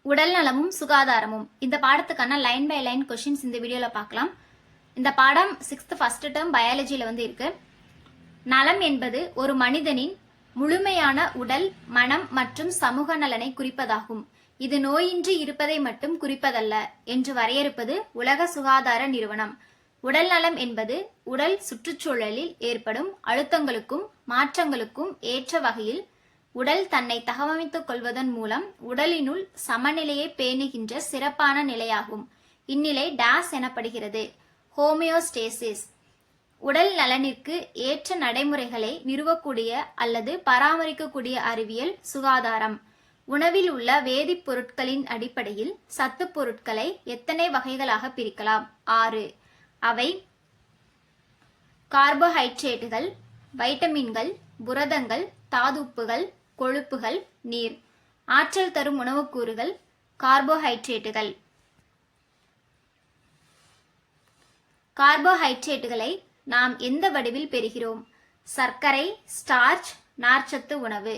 உடல் நலமும் சுகாதாரமும் இந்த பாடத்துக்கான லைன் பை லைன் கொஸ்டின்ஸ் இந்த வீடியோல பார்க்கலாம். இந்த பாடம் 6th ஃபர்ஸ்ட் டேர்ம் பயாலஜில இருக்கு. நலம் என்பது ஒரு மனிதனின் முழுமையான உடல், மனம் மற்றும் சமூக நலனை குறிப்பதாகும். இது நோயின்றி இருப்பதை மட்டும் குறிப்பதல்ல என்று வரையறுப்பது உலக சுகாதார நிறுவனம். உடல் நலம் என்பது உடல் சுற்றுச்சூழலில் ஏற்படும் அழுத்தங்களுக்கும் மாற்றங்களுக்கும் ஏற்ற வகையில் உடல் தன்னை தகவமைத்துக் கொள்வதன் மூலம் உடலினுள் சமநிலையை பேணுகின்ற சிறப்பான நிலையாகும். இந்நிலை டாஸ் எனப்படுகிறது. ஹோமியோஸ்டேசிஸ். உடல் நலனிற்கு ஏற்ற நடைமுறைகளை நிறுவக்கூடிய அல்லது பராமரிக்கக்கூடிய அறிவியல் சுகாதாரம். உணவில் உள்ள வேதிப்பொருட்களின் அடிப்படையில் சத்து பொருட்களை எத்தனை வகைகளாக பிரிக்கலாம்? 6. அவை கார்போஹைட்ரேட்டுகள், வைட்டமின்கள், புரதங்கள், தாதுப்புகள், கொழுப்புகள், நீர். ஆற்றல் தரும் உணவுக்கூறுகள் கார்போஹைட்ரேட்டுகள். கார்போஹைட்ரேட்டுகளை நாம் எந்த வடிவில் பெறுகிறோம்? சர்க்கரை, ஸ்டார்ச், நார்ச்சத்து உணவு.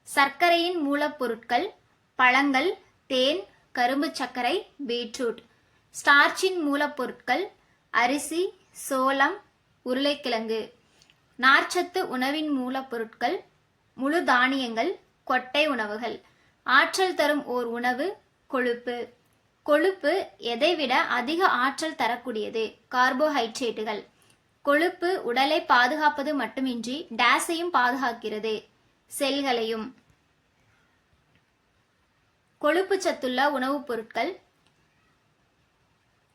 சர்க்கரையின் மூலப்பொருட்கள் பழங்கள், தேன், கரும்பு சர்க்கரை, பீட்ரூட். ஸ்டார்ச்சின் மூலப்பொருட்கள் அரிசி, சோளம், உருளைக்கிழங்கு. நார்ச்சத்து உணவின் மூலப்பொருட்கள் முழு தானியங்கள், கொட்டை உணவுகள். ஆற்றல் தரும் ஓர் உணவு கொழுப்பு. கொழுப்பு எதைவிட அதிக ஆற்றல் தரக்கூடியது? கார்போஹைட்ரேட்டுகள். கொழுப்பு உடலை பாதுகாப்பது மட்டுமின்றி டேஸையும் பாதுகாக்கிறது, செல்களையும். கொழுப்பு சத்துள்ள உணவுப் பொருட்கள்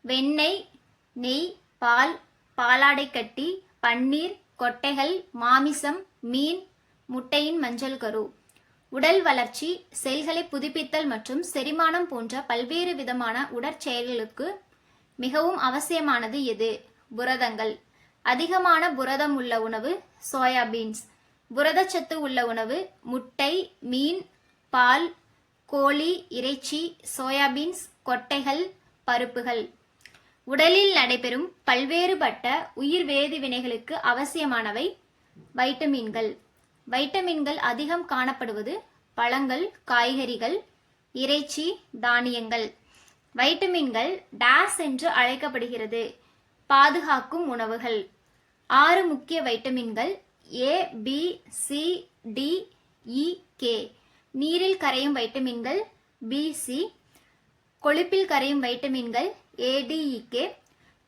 வெண்ணெய், நெய், பால், பாலாடைக்கட்டி, பன்னீர், கொட்டைகள், மாமிசம், மீன், முட்டையின் மஞ்சள் கரு. உடல் வளர்ச்சி, செல்களை புதுப்பித்தல் மற்றும் செரிமானம் போன்ற பல்வேறு விதமான உடற்செயல்களுக்கு மிகவும் அவசியமானது எது? புரதங்கள். அதிகமான புரதம் உள்ள உணவு சோயாபீன்ஸ். புரதச்சத்து உள்ள உணவு முட்டை, மீன், பால், கோழி, இறைச்சி, சோயாபீன்ஸ், கொட்டைகள், பருப்புகள். உடலில் நடைபெறும் பல்வேறுபட்ட உயிர் வேதி வினைகளுக்கு அவசியமானவை வைட்டமின்கள். வைட்டமின்கள் அதிகம் காணப்படுவது பழங்கள், காய்கறிகள், இறைச்சி, தானியங்கள். வைட்டமின்கள் டாஸ் என்று அழைக்கப்படுகிறது. பாதுகாக்கும் உணவுகள். 6 முக்கிய வைட்டமின்கள் A, B, C, D, E, K. நீரில் கரையும் வைட்டமின்கள் B, C. கொழுப்பில் கரையும் வைட்டமின்கள் A, D, E, K.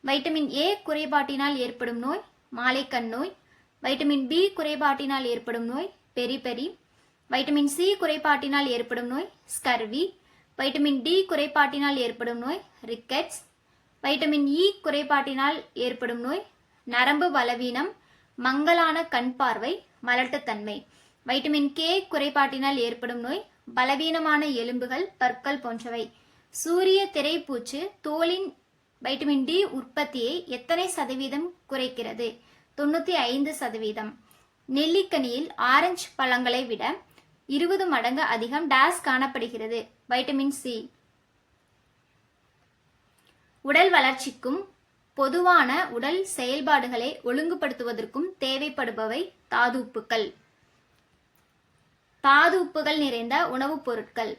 Vitamin A குறைபாட்டினால் ஏற்படும் நோய் மாலைக்கண் நோய். வைட்டமின் பி குறைபாட்டினால் ஏற்படும் நோய் பெரிபெரி. வைட்டமின் சி குறைபாட்டினால் ஏற்படும் நோய் ஸ்கர்வி. வைட்டமின் டி குறைபாட்டினால் ஏற்படும் நோய் ரிக்கெட்ஸ். வைட்டமின் இ குறைபாட்டினால் ஏற்படும் நோய் நரம்பு பலவீனம், மங்கலான கண் பார்வை, மலட்டுத்தன்மை. வைட்டமின் கே குறைபாட்டினால் ஏற்படும் நோய் பலவீனமான எலும்புகள், பற்கள் போன்றவை. சூரிய திரைப்பூச்சு தோலின் வைட்டமின் டி உற்பத்தியை எத்தனை சதவீதம் குறைக்கிறது? 95%. நெல்லிக்கனியில் ஆரஞ்சு பழங்களை விட 20 மடங்கு அதிகம் டாஸ் காணப்படுகிறது? Vitamin C. உடல் வளர்ச்சிக்கும் பொதுவான உடல் செயல்பாடுகளை ஒழுங்குபடுத்துவதற்கும் தேவைப்படுபவை தாதுப்புகள். தாதுப்புகள் நிறைந்த உணவுப் பொருட்கள்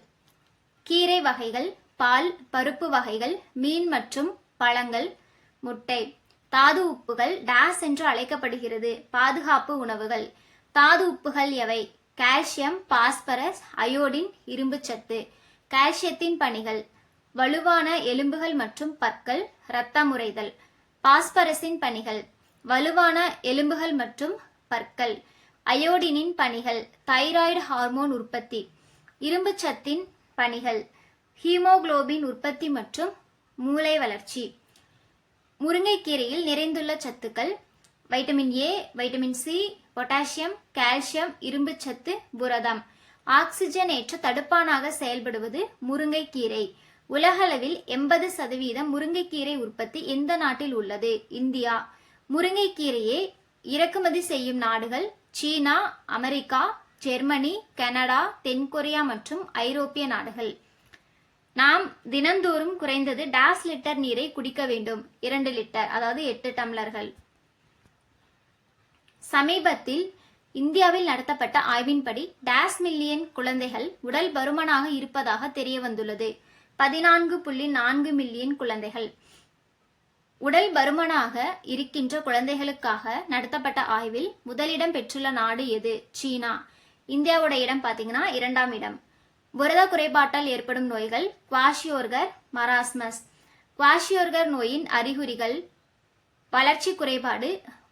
கீரை வகைகள், பால், பருப்பு வகைகள், மீன் மற்றும் பழங்கள், முட்டை. தாது உப்புகள் டாஸ் என்று அழைக்கப்படுகிறது. பாதுகாப்பு உணவுகள். தாது உப்புகள் எவை? கால்சியம், பாஸ்பரஸ், அயோடின், இரும்புச்சத்து. கால்சியத்தின் பணிகள் வலுவான எலும்புகள் மற்றும் பற்கள், இரத்தம் உறைதல். பாஸ்பரஸின் பணிகள் வலுவான எலும்புகள் மற்றும் பற்கள். அயோடினின் பணிகள் தைராய்டு ஹார்மோன் உற்பத்தி. இரும்புச்சத்தின் பணிகள் ஹீமோகுளோபின் உற்பத்தி மற்றும் மூளை வளர்ச்சி. முருங்கைக்கீரையில் நிறைந்துள்ள சத்துக்கள் vitamin A, vitamin C, potassium, calcium, இரும்புச்சத்து, புரதம். ஆக்சிஜனேற்ற தடுப்பானாக செயல்படுவது முருங்கைக்கீரை. உலகளவில் 80% முருங்கைக்கீரை உற்பத்தி எந்த நாட்டில் உள்ளது? இந்தியா. முருங்கைக்கீரையை இறக்குமதி செய்யும் நாடுகள் சீனா, அமெரிக்கா, ஜெர்மனி, கனடா, தென்கொரியா மற்றும் ஐரோப்பிய நாடுகள். நாம் தினந்தோறும் குறைந்தது டாஸ் லிட்டர் நீரை குடிக்க வேண்டும்? 2 லிட்டர், அதாவது 8 டம்ளர்கள். சமீபத்தில் இந்தியாவில் நடத்தப்பட்ட ஆய்வின்படி டேஸ் மில்லியன் குழந்தைகள் உடல் பருமனாக இருப்பதாக தெரிய வந்துள்ளது. 14.4 மில்லியன் குழந்தைகள். உடல் பருமனாக இருக்கின்ற குழந்தைகளுக்காக நடத்தப்பட்ட ஆய்வில் முதலிடம் பெற்றுள்ள நாடு எது? சீனா. இந்தியாவோட இடம் பாத்தீங்கன்னா 2ஆம் இடம். புரத குறைபாட்டால் ஏற்படும் நோய்கள். Kwashiorkor, marasmus. குவாஷியோர்கர் நோயின் அறிகுறிகள் வளர்ச்சி குறைபாடு,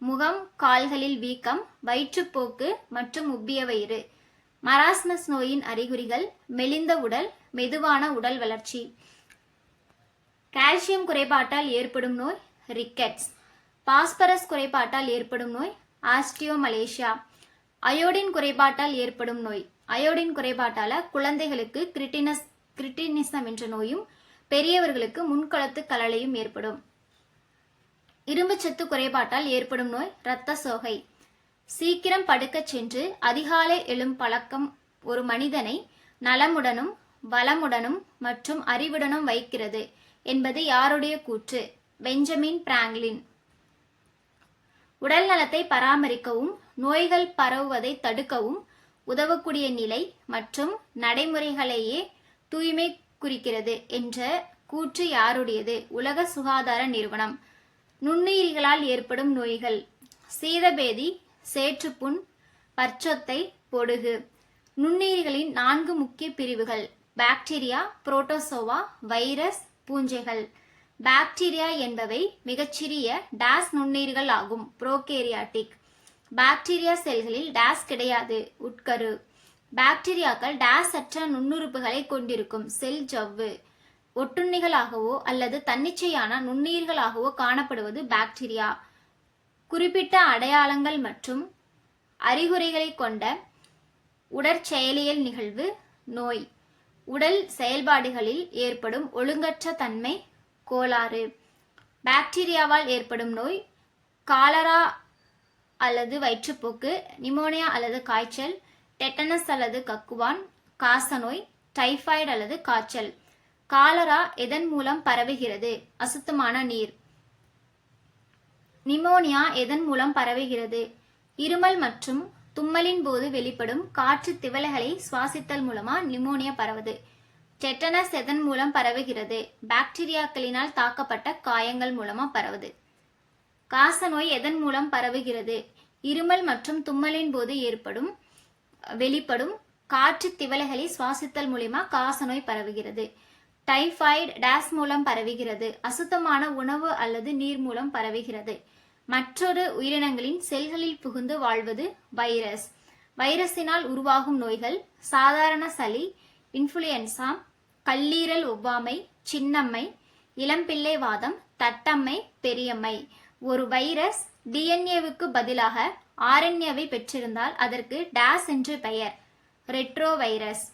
முகம் கால்களில் வீக்கம், வயிற்றுப்போக்கு மற்றும் உப்பிய வயிறு. மராஸ்மஸ் நோயின் அறிகுறிகள் மெலிந்த உடல், மெதுவான உடல் வளர்ச்சி. கால்சியம் குறைபாட்டால் ஏற்படும் நோய் ரிக்கெட்ஸ். பாஸ்பரஸ் குறைபாட்டால் ஏற்படும் நோய் ஆஸ்டியோமலேசியா. அயோடின் குறைபாட்டால் ஏற்படும் நோய். அயோடின் குறைபாட்டால குழந்தைகளுக்கு கிரிட்டினிசம் என்ற நோயும் பெரியவர்களுக்கு முன்கழுத்து கலளையும் ஏற்படும். இரும்புச்சத்து குறைபாட்டால் ஏற்படும் நோய் இரத்த சோகை. சீக்கிரம் படுக்கச் சென்று அதிகாலை எழும் பழக்கம் ஒரு மனிதனை நலமுடனும் வளமுடனும் மற்றும் அறிவுடனும் வைக்கிறது என்பது யாருடைய கூற்று? Benjamin Franklin. உடல் நலத்தை பராமரிக்கவும் நோய்கள் பரவுவதை தடுக்கவும் உதவக்கூடிய நிலை மற்றும் நடைமுறைகளையே தூய்மை குறிக்கிறது என்ற கூற்று யாருடையது? உலக சுகாதார நிறுவனம். நுண்ணுயிரிகளால் ஏற்படும் நோய்கள் சீதபேதி, சேற்றுப்புண், பற்சொத்தை, பொடுகு. நுண்ணுயிரிகளின் 4 முக்கிய பிரிவுகள் பாக்டீரியா, புரோட்டோசோவா, வைரஸ், பூஞ்சைகள். பாக்டீரியா என்பவை மிகச்சிறிய டேஸ் நுண்ணுயிர்கள் ஆகும். புரோகேரியாட்டிக். பாக்டீரியா செல்களில் டேஸ் கிடையாது. உட்கரு. பாக்டீரியாக்கள் டேஸ் அற்ற நுண்ணுறுப்புகளை கொண்டிருக்கும். செல் ஜவ்வு. ஒட்டுண்ணிகளாகவோ அல்லது தன்னிச்சையான நுண்ணுயிர்களாகவோ காணப்படுவது பாக்டீரியா. குறிப்பிட்ட அடையாளங்கள் மற்றும் அறிகுறிகளை கொண்ட உடற்செயலியல் நிகழ்வு நோய். உடல் செயல்பாடுகளில் ஏற்படும் ஒழுங்கற்ற தன்மை கோளாறு. பாக்டீரியாவால் ஏற்படும் நோய் காலரா அல்லது வயிற்றுப்போக்கு, நிமோனியா அல்லது காய்ச்சல், டெட்டனஸ் அல்லது கக்குவான், காசநோய், டைபாய்டு அல்லது காய்ச்சல். காலரா எதன் மூலம் பரவுகிறது? அசுத்தமான நீர். நிமோனியா எதன் மூலம் பரவுகிறது? இருமல் மற்றும் தும்மலின் போது வெளிப்படும் காற்று திவலைகளை சுவாசித்தல் மூலமா நிமோனியா பரவுது. டெட்டனஸ் எதன் மூலம் பரவுகிறது? பாக்டீரியாக்களினால் தாக்கப்பட்ட காயங்கள் மூலமா பரவுது. காசநோய் எதன் மூலம் பரவுகிறது? இருமல் மற்றும் தும்மலின் போது வெளிப்படும் காற்று திவலைகளை சுவாசித்தல் மூலமா காசநோய் பரவுகிறது. டைபாய்டு டேஸ் மூலம் பரவுகிறது. அசுத்தமான உணவு அல்லது நீர் மூலம் பரவுகிறது. மற்றொரு உயிரினங்களின் செல்களில் புகுந்து வாழ்வது வைரஸ். வைரஸினால் உருவாகும் நோய்கள் சாதாரண சளி, இன்ஃபுளுயன்சா, கல்லீரல் ஒவ்வாமை, சின்னம்மை, இளம்பிள்ளை வாதம், தட்டம்மை, பெரியம்மை. ஒரு வைரஸ் டிஎன்ஏவுக்கு பதிலாக ஆர்என்ஏவை பெற்றிருந்தால் அதற்கு டேஸ் என்று பெயர். Retro virus.